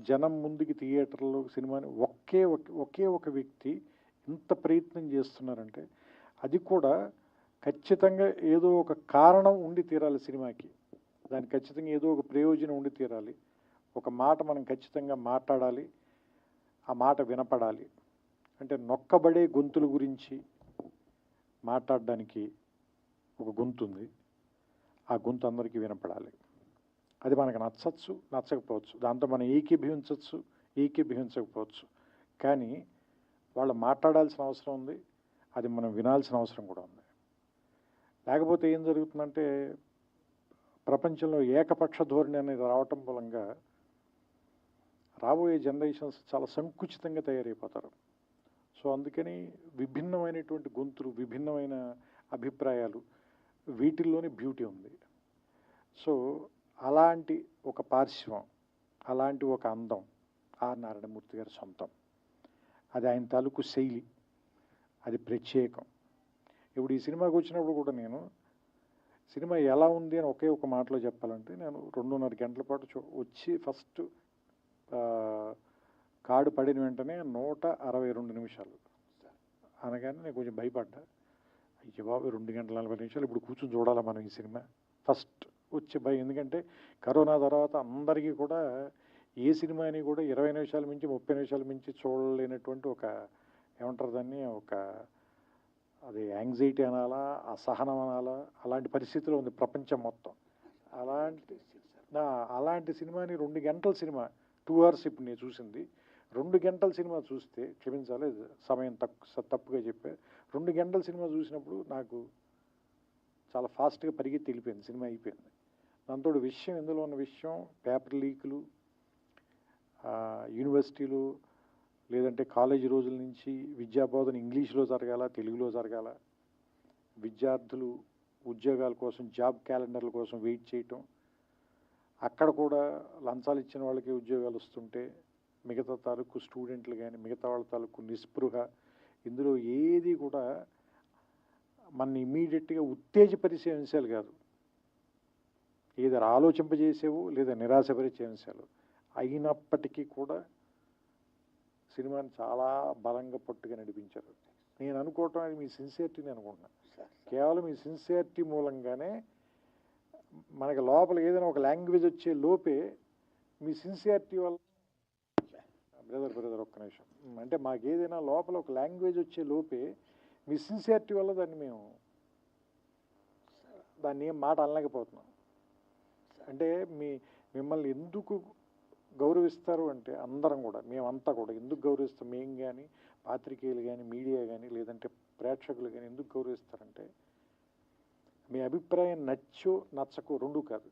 జనం ముందుకి థియేటర్లో సినిమాని ఒకే ఒక వ్యక్తి ఇంత ప్రయత్నం చేస్తున్నారంటే అది కూడా ఖచ్చితంగా ఏదో ఒక కారణం ఉండి తీరాలి సినిమాకి. దానికి ఖచ్చితంగా ఏదో ఒక ప్రయోజనం ఉండి తీరాలి. ఒక మాట మనం ఖచ్చితంగా మాట్లాడాలి, ఆ మాట వినపడాలి. అంటే నొక్కబడే గొంతుల గురించి మాట్లాడడానికి ఒక గొంతు ఉంది, ఆ గొంతు అందరికీ వినపడాలి. అది మనకు నచ్చచ్చు, నచ్చకపోవచ్చు, దాంతో మనం ఏకీభవించవచ్చు, ఏకీభవించకపోవచ్చు. కానీ వాళ్ళు మాట్లాడాల్సిన అవసరం ఉంది, అది మనం వినాల్సిన అవసరం కూడా ఉంది. లేకపోతే ఏం జరుగుతుందంటే ప్రపంచంలో ఏకపక్ష ధోరణి అనేది రావటం మూలంగా రాబోయే జనరేషన్స్ చాలా సంకుచితంగా తయారైపోతారు. సో అందుకని విభిన్నమైనటువంటి గొంతులు, విభిన్నమైన అభిప్రాయాలు, వీటిల్లోనే బ్యూటీ ఉంది. సో అలాంటి ఒక పార్శ్వం, అలాంటి ఒక అందం ఆర్ నారాయణమూర్తి గారి సొంతం. అది ఆయన తాలూకు శైలి, అది ప్రత్యేకం. ఇప్పుడు ఈ సినిమాకి వచ్చినప్పుడు కూడా నేను సినిమా ఎలా ఉంది అని ఒకే ఒక మాటలో చెప్పాలంటే, నేను 2.5 గంటల పాటు వచ్చి ఫస్ట్ కార్డు పడిన వెంటనే 162 నిమిషాలు అనగానే నేను కొంచెం భయపడ్డా. అయ్య బాబు 2 గంటల 40 నిమిషాలు ఇప్పుడు కూర్చొని చూడాలా మనం ఈ సినిమా? ఫస్ట్ వచ్చే భయం. ఎందుకంటే కరోనా తర్వాత అందరికీ కూడా ఏ సినిమాని కూడా 20 నిమిషాల మించి 30 నిమిషాల మించి చూడలేనటువంటి ఒక ఏమంటారు దాన్ని, ఒక అది యాంగ్జైటీ అనాలా, అసహనం అనాలా, అలాంటి పరిస్థితిలో ఉంది ప్రపంచం మొత్తం. అలాంటి సినిమాని 2 గంటల సినిమా, 2 అవర్స్ ఇప్పుడు నేను చూసింది. 2 గంటల సినిమా చూస్తే, క్షమించాలి సమయం తప్పుగా చెప్పే, 2 గంటల సినిమా చూసినప్పుడు నాకు చాలా ఫాస్ట్గా పరిగెత్తి వెళ్ళిపోయింది, సినిమా అయిపోయింది. దాంతో విషయం, ఇందులో ఉన్న విషయం పేపర్ లీకులు, యూనివర్సిటీలు లేదంటే కాలేజీ రోజుల నుంచి విద్యాబోధన ఇంగ్లీష్లో జరగాల, తెలుగులో జరగాల, విద్యార్థులు ఉద్యోగాల కోసం జాబ్ క్యాలెండర్ల కోసం వెయిట్ చేయటం, అక్కడ కూడా లంచాలు ఇచ్చిన వాళ్ళకి ఉద్యోగాలు వస్తుంటే మిగతా తాలూకు స్టూడెంట్లు కానీ మిగతా వాళ్ళ తాలూకు నిస్పృహ, ఇందులో ఏది కూడా మన ఇమ్మీడియట్గా ఉత్తేజపరిచే అంశాలు కాదు, ఏదో ఆలోచింపజేసేవు లేదా నిరాశపరిచే అంశాలు అయినప్పటికీ కూడా సినిమాని చాలా బలంగా పట్టుగా నడిపించారు. నేను అనుకోవటం అది మీ సిన్సియారిటీని అనుకుంటున్నాను. కేవలం మీ సిన్సియారిటీ మూలంగానే మనకి లోపల ఏదైనా ఒక లాంగ్వేజ్ వచ్చే లోపే మీ సిన్సియారిటీ వల్ల, బ్రదర్ ఒక్క నిమిషం, అంటే మాకు ఏదైనా లోపల ఒక లాంగ్వేజ్ వచ్చే లోపే మీ సిన్సియారిటీ వల్ల దాన్ని ఏం మాట అనలేకపోతున్నాం. అంటే మిమ్మల్ని ఎందుకు గౌరవిస్తారు అంటే అందరం కూడా, మేమంతా కూడా ఎందుకు గౌరవిస్తాం, మేము కానీ పాత్రికేయులు కానీ మీడియా కానీ లేదంటే ప్రేక్షకులు కానీ ఎందుకు గౌరవిస్తారంటే, మీ అభిప్రాయం నచ్చో నచ్చకో రెండూ కాదు,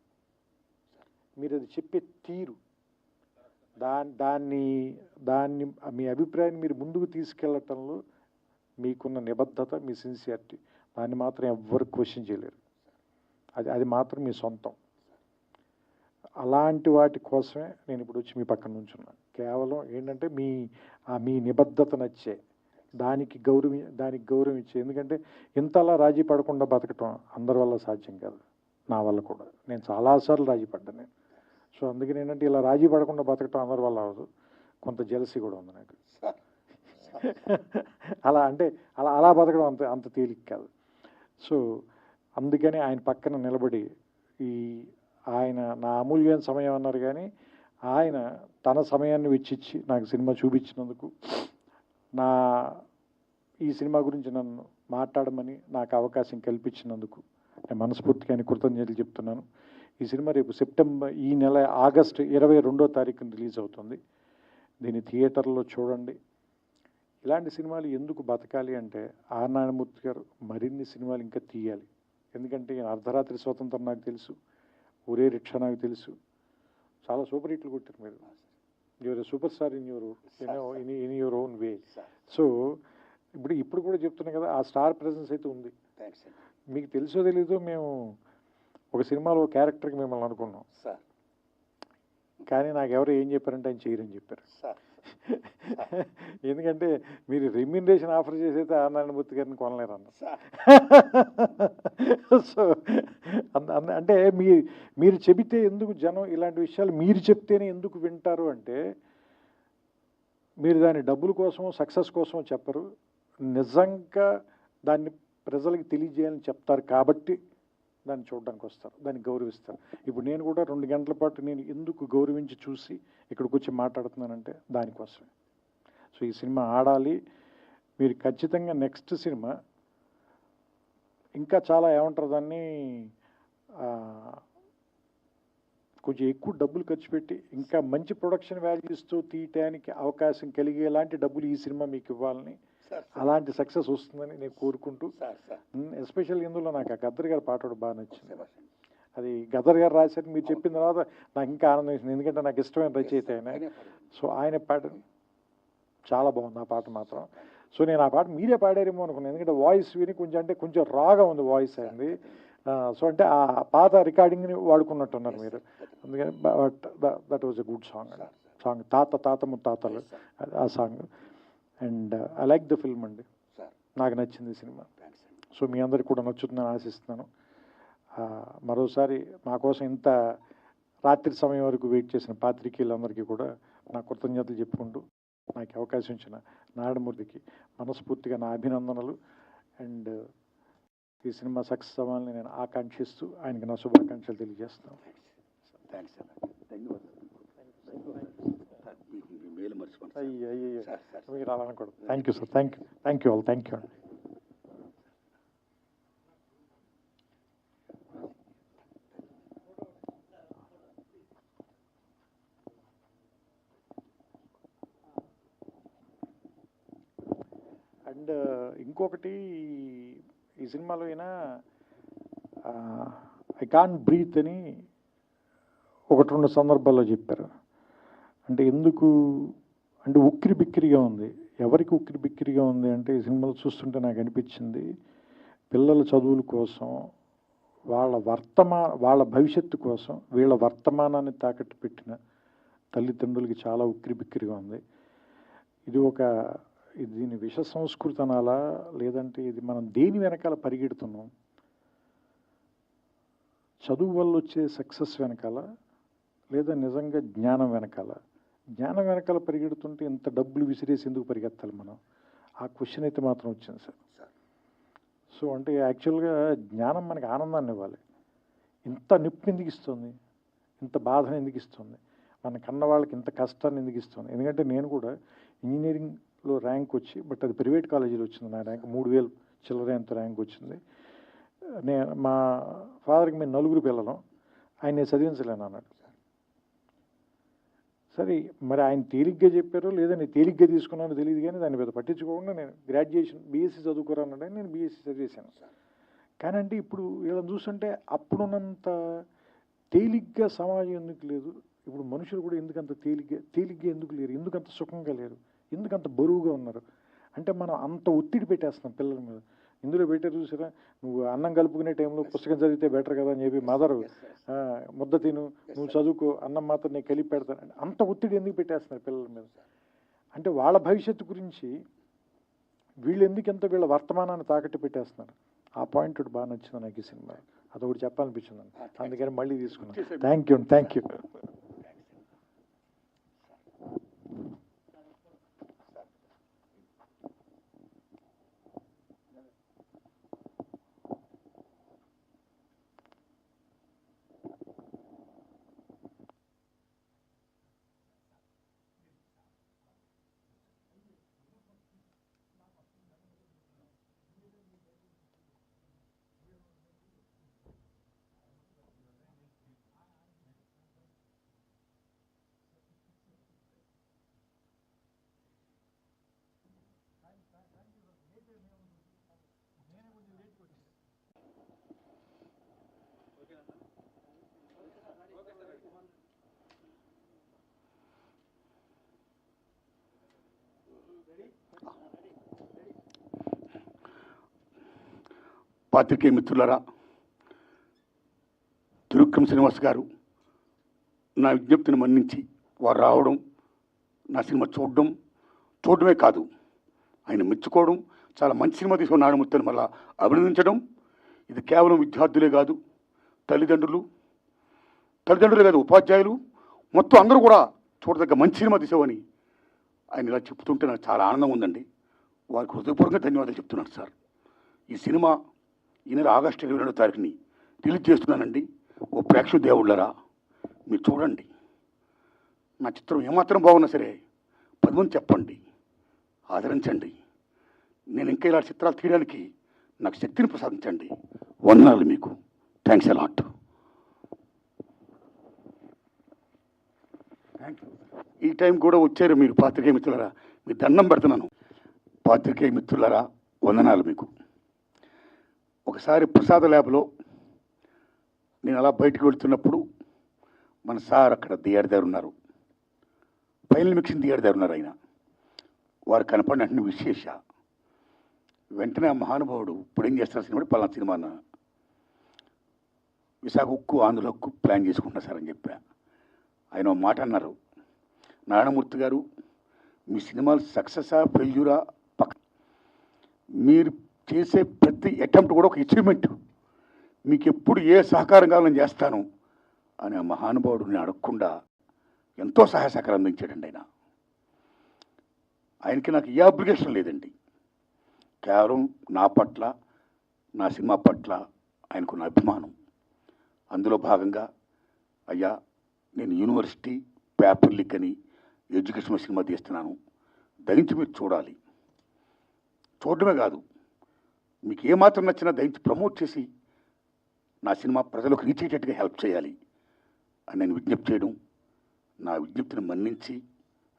మీరు అది చెప్పే తీరు, దాన్ని మీ అభిప్రాయాన్ని మీరు ముందుకు తీసుకెళ్ళటంలో మీకున్న నిబద్ధత, మీ సిన్సియారిటీ, దాన్ని మాత్రం ఎవ్వరు క్వశ్చన్ చేయలేరు. అది మాత్రం మీ సొంతం. అలాంటి వాటి కోసమే నేను ఇప్పుడు వచ్చి మీ పక్కన నుంచున్నాను. కేవలం ఏంటంటే మీ నిబద్ధత నచ్చే, దానికి గౌరవం ఇచ్చే. ఎందుకంటే ఇంతలా రాజీ పడకుండా బతకటం అందరి వల్ల సాధ్యం కాదు, నా వల్ల కూడా. నేను చాలాసార్లు రాజీ పడ్డాను నేను. సో అందుకని ఏంటంటే ఇలా రాజీ పడకుండా బతకటం అందరి వల్ల అవ్వదు, కొంత జెలసీ కూడా ఉంది నాకు. అలా బతకడం అంత తేలిక కాదు. సో అందుకని ఆయన పక్కన నిలబడి, ఆయన నా అమూల్యమైన సమయం అన్నారు కానీ ఆయన తన సమయాన్ని వెచ్చిచ్చి నాకు సినిమా చూపించినందుకు, ఈ సినిమా గురించి నన్ను మాట్లాడమని నాకు అవకాశం కల్పించినందుకు నేను మనస్ఫూర్తిగా ఆయన కృతజ్ఞతలు చెప్తున్నాను. ఈ సినిమా రేపు ఈ నెల ఆగస్టు 22వ తారీఖున రిలీజ్ అవుతుంది. దీన్ని థియేటర్లో చూడండి. ఇలాంటి సినిమాలు ఎందుకు బతకాలి అంటే, ఆర్ నారాయణమూర్తి గారు మరిన్ని సినిమాలు ఇంకా తీయాలి. ఎందుకంటే అర్ధరాత్రి స్వతంత్రం నాకు తెలుసు, ఒరే రిక్షా నాకు తెలుసు, చాలా సూపర్ హిట్లు కొట్టారు మీరు. You're super star in your own way. So ఇప్పుడు కూడా చెప్తున్నాం కదా, ఆ స్టార్ ప్రెజెన్స్ అయితే ఉంది. మీకు తెలుసో తెలీదో, మేము ఒక సినిమాలో క్యారెక్టర్కి మిమ్మల్ని అనుకున్నాం, కానీ నాకు ఎవరు ఏం చెప్పారంటే ఆయన చేయరని చెప్పారు. ఎందుకంటే మీరు రెమ్యూనరేషన్ ఆఫర్ చేసైతే నారాయణమూర్తి గారిని కొనలేరు అన్న. సో అంటే మీరు చెబితే ఎందుకు జనం ఇలాంటి విషయాలు మీరు చెప్తేనే ఎందుకు వింటారు అంటే, మీరు దాని డబ్బుల కోసం సక్సెస్ కోసం చెప్పరు, నిజంగా దాన్ని ప్రజలకు తెలియజేయాలని చెప్తారు కాబట్టి దాన్ని చూడడానికి వస్తారు, దాన్ని గౌరవిస్తారు. ఇప్పుడు నేను కూడా 2 గంటల పాటు నేను ఎందుకు గౌరవించి చూసి ఇక్కడికి వచ్చి మాట్లాడుతున్నానంటే దానికోసమే. సో ఈ సినిమా ఆడాలి. మీరు ఖచ్చితంగా నెక్స్ట్ సినిమా ఇంకా చాలా ఏమంటారు దాన్ని, కొంచెం ఎక్కువ డబ్బులు ఖర్చు పెట్టి ఇంకా మంచి ప్రొడక్షన్ వాల్యూస్తో తీయటానికి అవకాశం కలిగేలాంటి డబ్బులు ఈ సినిమా మీకు ఇవ్వాలని, అలాంటి సక్సెస్ వస్తుందని నేను కోరుకుంటూ, ఎస్పెషల్ ఇందులో నాకు ఆ గద్దర్ గారి పాట కూడా బాగా నచ్చింది. అది గద్దర్ గారు రాశారు, మీరు చెప్పిన తర్వాత నాకు ఇంకా ఆనందం వేసింది, ఎందుకంటే నాకు ఇష్టమైన రచయిత ఆయన. సో ఆయన పాట చాలా బాగుంది ఆ పాట మాత్రం. సో నేను ఆ పాట మీరే పాడారేమో అనుకున్నాను, ఎందుకంటే వాయిస్ విని కొంచెం రాగా ఉంది వాయిస్ అయింది. సో అంటే ఆ పాత రికార్డింగ్ని వాడుకున్నట్టున్నారు మీరు, అందుకని but that was a good song తాత ముత్తాతలు ఆ song. And I like the film అండి, నాకు నచ్చింది సినిమా. సో మీ అందరికి కూడా నచ్చుతుందని ఆశిస్తున్నాను. మరోసారి మా కోసం ఇంత రాత్రి సమయం వరకు వెయిట్ చేసిన పాత్రికేయులందరికీ కూడా నా కృతజ్ఞతలు చెప్పుకుంటూ, నాకు అవకాశం ఇచ్చిన నారాయణమూర్తికి మనస్ఫూర్తిగా నా అభినందనలు. అండ్ ఈ సినిమా సక్సెస్ అవ్వాలని నేను ఆకాంక్షిస్తూ ఆయనకి నా శుభాకాంక్షలు తెలియజేస్తాను. అయ్యో మీరు అలా అనకూడదు. Thank you sir, thank you all, thank you అండి. అండ్ ఇంకొకటి, ఈ సినిమాలో అయినా ఐ కాంట్ బ్రీత్ అని 1-2 సందర్భాల్లో చెప్పారు. అంటే ఎందుకు అంటే ఉక్కిరి బిక్కిరిగా ఉంది. ఎవరికి ఉక్కిరి బిక్కిరిగా ఉంది అంటే, ఈ సినిమాలు చూస్తుంటే నాకు అనిపించింది, పిల్లల చదువుల కోసం, వాళ్ళ భవిష్యత్తు కోసం వీళ్ళ వర్తమానాన్ని తాకట్టు పెట్టిన తల్లిదండ్రులకి చాలా ఉక్కిరి బిక్కిరిగా ఉంది. ఇది దీని విష సంస్కృతి అనాలా, లేదంటే ఇది మనం దేని వెనకాల పరిగెడుతున్నాం? చదువు వల్ల వచ్చే సక్సెస్ వెనకాల, లేదా నిజంగా జ్ఞానం వెనకాల? జ్ఞానం వెనకాల పరిగెడుతుంటే ఇంత డబ్బులు విసిరేసి ఎందుకు పరిగెత్తాలి మనం? ఆ క్వశ్చన్ అయితే మాత్రం వచ్చింది సార్. సో అంటే యాక్చువల్గా జ్ఞానం మనకి ఆనందాన్ని ఇవ్వాలి. ఇంత నొప్పి ఎందుకు ఇస్తుంది, ఇంత బాధను ఎందుకు ఇస్తుంది, మన కన్న వాళ్ళకి ఇంత కష్టాన్ని ఎందుకు ఇస్తుంది? ఎందుకంటే నేను కూడా ఇంజనీరింగ్లో ర్యాంక్ వచ్చి, బట్ అది ప్రైవేట్ కాలేజీలో వచ్చింది నా ర్యాంక్, 3000 చిల్లర ఎంత ర్యాంక్ వచ్చింది. మా ఫాదర్కి మేము 4 పిల్లలం, ఆయన నేను చదివించలేను అన్నాడు. సరే మరి ఆయన తేలిగ్గా చెప్పారో లేదా నేను తేలిగ్గా తీసుకున్నానో తెలియదు, కానీ దాన్ని పెద్ద పట్టించుకోకుండా నేను గ్రాడ్యుయేషన్ బీఎస్సీ చదువుకోరాన్నాడు, నేను బీఎస్సీ చదివేశాను. కానీ అంటే ఇప్పుడు వీళ్ళని చూస్తుంటే అప్పుడున్నంత తేలిగ్గా సమాజం ఎందుకు లేదు, ఇప్పుడు మనుషులు కూడా ఎందుకంత తేలిగ్గా ఎందుకు లేరు, ఎందుకంత సుఖంగా లేరు, ఎందుకంత బరువుగా ఉన్నారు అంటే, మనం అంత ఒత్తిడి పెట్టేస్తున్నాం పిల్లల మీద. ఇందులో పెట్టారు చూసారా, నువ్వు అన్నం కలుపుకునే టైంలో పుస్తకం చదివితే బెటర్ కదా అని చెప్పి మదరు, ముద్ద తిను, నువ్వు చదువుకో, అన్నం మాత్రం నేను కలిపి పెడతాను, అంత ఒత్తిడి ఎందుకు పెట్టేస్తున్నారు పిల్లల మీద? అంటే వాళ్ళ భవిష్యత్తు గురించి వీళ్ళు ఎందుకు వీళ్ళ వర్తమానాన్ని తాకట్టు పెట్టేస్తున్నారు? ఆ పాయింట్ బాగా నచ్చింది నాకు ఈ సినిమా, అదొకటి చెప్పాలనిపించింది, అందుకని మళ్ళీ తీసుకున్నాను. Thank you. పాత్రికేయ మిత్రులారా, త్రివిక్రమ్ శ్రీనివాస్ గారు నా విజ్ఞప్తిని మన్నించి వారు రావడం, నా సినిమా చూడడం చూడడమే కాదు, ఆయన మెచ్చుకోవడం, చాలా మంచి సినిమా తీసుకున్న నారాయణమూర్తిని మళ్ళా అభినందించడం, ఇది కేవలం విద్యార్థులే కాదు, తల్లిదండ్రులే కాదు, ఉపాధ్యాయులు మొత్తం అందరూ కూడా చూడదగ్గ మంచి సినిమా తీసావని ఆయన ఇలా చెప్తుంటే నాకు చాలా ఆనందం ఉందండి. వారికి హృదయపూర్వకంగా ధన్యవాదాలు చెప్తున్నాను సార్. ఈ సినిమా ఈ నెల ఆగస్టు 22వ తారీఖుని రిలీజ్ చేస్తున్నానండి. ఓ ప్రేక్షక దేవుళ్ళరా, మీరు చూడండి. నా చిత్రం ఏమాత్రం బాగున్నా సరే 10 మంది చెప్పండి, ఆదరించండి. నేను ఇంకా ఇలాంటి చిత్రాలు తీయడానికి నాకు శక్తిని ప్రసాదించండి. వందనాలు మీకు. Thanks a lot. Thank you. ఈ టైం కూడా వచ్చారు మీరు పాత్రికేయ మిత్రులరా, మీ దండం పెడుతున్నాను. పాత్రికేయ మిత్రులరా, వందనాలు మీకు. ఒకసారి ప్రసాద ల్యాబ్లో నేను అలా బయటకు వెళ్తున్నప్పుడు మన సార్ అక్కడ థియేటర్ దగ్గర ఉన్నారు, ఫైనల్ మిక్సింగ్ థియేటర్ దగ్గర ఉన్నారు. ఆయన వారు కనపడిన వెంటనే విశేష వెంటనే ఆ మహానుభావుడు ఇప్పుడు ఏం చేస్తారు సినిమా, పలానా సినిమా విశాఖ ఉక్కు ఆంధ్ర హక్కు ప్లాన్ చేసుకుంటున్నా సార్ అని చెప్పా. ఆయన ఒక మాట అన్నారు, నారాయణమూర్తి గారు మీ సినిమాలు సక్సెసా ఫెయిల్యూరా మీరు చేసే ప్రతి అటెంప్ట్ కూడా ఒక అచీవ్మెంట్, మీకు ఎప్పుడు ఏ సహకారం కావాలని చేస్తాను అని ఆ మహానుభావుడు నేను అడగకుండా ఎంతో సహాయ సహకారం అందించాడండి. ఆయనకి నాకు ఏ అబ్లిగేషన్ లేదండి, కేవలం నా పట్ల నా సినిమా పట్ల ఆయనకున్న అభిమానం. అందులో భాగంగా అయ్యా నేను యూనివర్సిటీ పేపర్ లీక్ అని ఎడ్యుకేషన్ సినిమా తీస్తున్నాను, దయించి మీరు చూడాలి. చూడడమే కాదు, మీకు ఏమాత్రం నచ్చినా దయించి ప్రమోట్ చేసి నా సినిమా ప్రజలకు రీచ్ అయ్యేటట్టుగా హెల్ప్ చేయాలి అని నేను విజ్ఞప్తి చేయడం, నా విజ్ఞప్తిని మన్నించి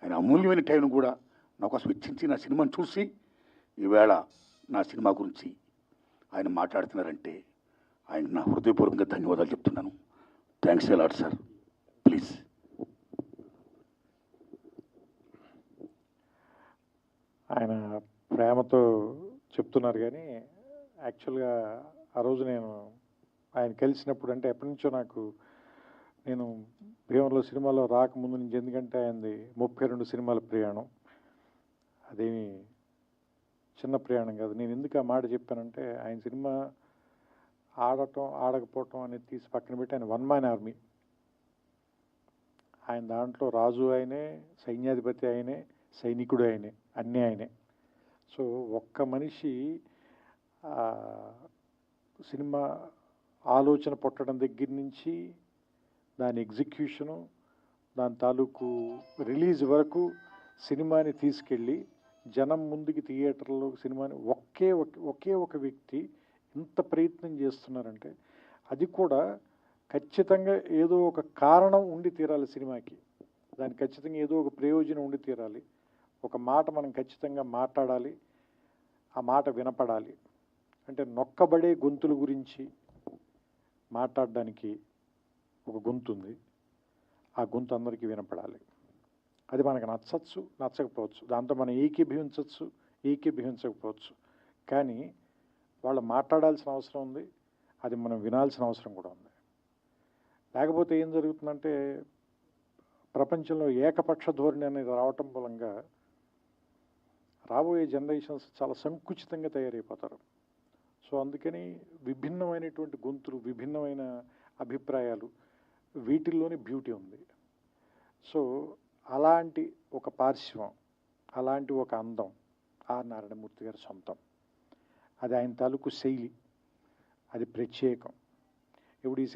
ఆయన అమూల్యమైన టైంను కూడా నా కోసం వెచ్చించి నా సినిమాను చూసి ఈవేళ నా సినిమా గురించి ఆయన మాట్లాడుతున్నారంటే ఆయన నా హృదయపూర్వకంగా ధన్యవాదాలు చెప్తున్నాను. Thanks a lot sir. ప్లీజ్. ఆయన ప్రేమతో చెప్తున్నారు, కానీ యాక్చువల్గా ఆ రోజు నేను ఆయన కలిసినప్పుడు, అంటే ఎప్పటి నుంచో నేను భీమవరంలో సినిమాలో రాకముందు నుంచి, ఎందుకంటే ఆయనది 32 సినిమాల ప్రయాణం, అదేమి చిన్న ప్రయాణం కాదు. నేను ఎందుకు ఆ మాట చెప్పానంటే, ఆయన సినిమా ఆడటం ఆడకపోవటం అనేది తీసి పక్కన పెట్టి ఆయన వన్ మ్యాన్ ఆర్మీ. ఆయన దాంట్లో రాజు ఆయనే, సైన్యాధిపతి ఆయనే, సైనికుడు ఆయనే, అన్నీ ఆయనే. సో ఒక్క మనిషి సినిమా ఆలోచన పుట్టడం దగ్గర నుంచి దాని ఎగ్జిక్యూషను, దాని తాలూకు రిలీజ్ వరకు సినిమాని తీసుకెళ్ళి జనం ముందుకి థియేటర్లో సినిమాని ఒకే ఒక వ్యక్తి ఇంత ప్రయత్నం చేస్తున్నారంటే, అది కూడా ఖచ్చితంగా ఏదో ఒక కారణం ఉండి తీరాలి సినిమాకి. దానికి ఖచ్చితంగా ఏదో ఒక ప్రయోజనం ఉండి తీరాలి. ఒక మాట మనం ఖచ్చితంగా మాట్లాడాలి, ఆ మాట వినపడాలి. అంటే నొక్కబడే గొంతుల గురించి మాట్లాడడానికి ఒక గొంతు ఉంది, ఆ గొంతు అందరికీ వినపడాలి. అది మనకు నచ్చచ్చు, నచ్చకపోవచ్చు, దాంతో మనం ఏకీభవించవచ్చు, ఏకీభవించకపోవచ్చు, కానీ వాళ్ళు మాట్లాడాల్సిన అవసరం ఉంది, అది మనం వినాల్సిన అవసరం కూడా ఉంది. లేకపోతే ఏం జరుగుతుందంటే, ప్రపంచంలో ఏకపక్ష ధోరణి అనేది రావటం మూలంగా రాబోయే జనరేషన్స్ చాలా సంకుచితంగా తయారైపోతారు. సో అందుకని విభిన్నమైనటువంటి గొంతులు, విభిన్నమైన అభిప్రాయాలు, వీటిల్లోని బ్యూటీ ఉంది. సో అలాంటి ఒక పార్శ్వం, అలాంటి ఒక అందం ఆర్ నారాయణమూర్తి గారి సొంతం. అది ఆయన తాలూకు శైలి, అది ప్రత్యేకం. ఇప్పుడు ఈ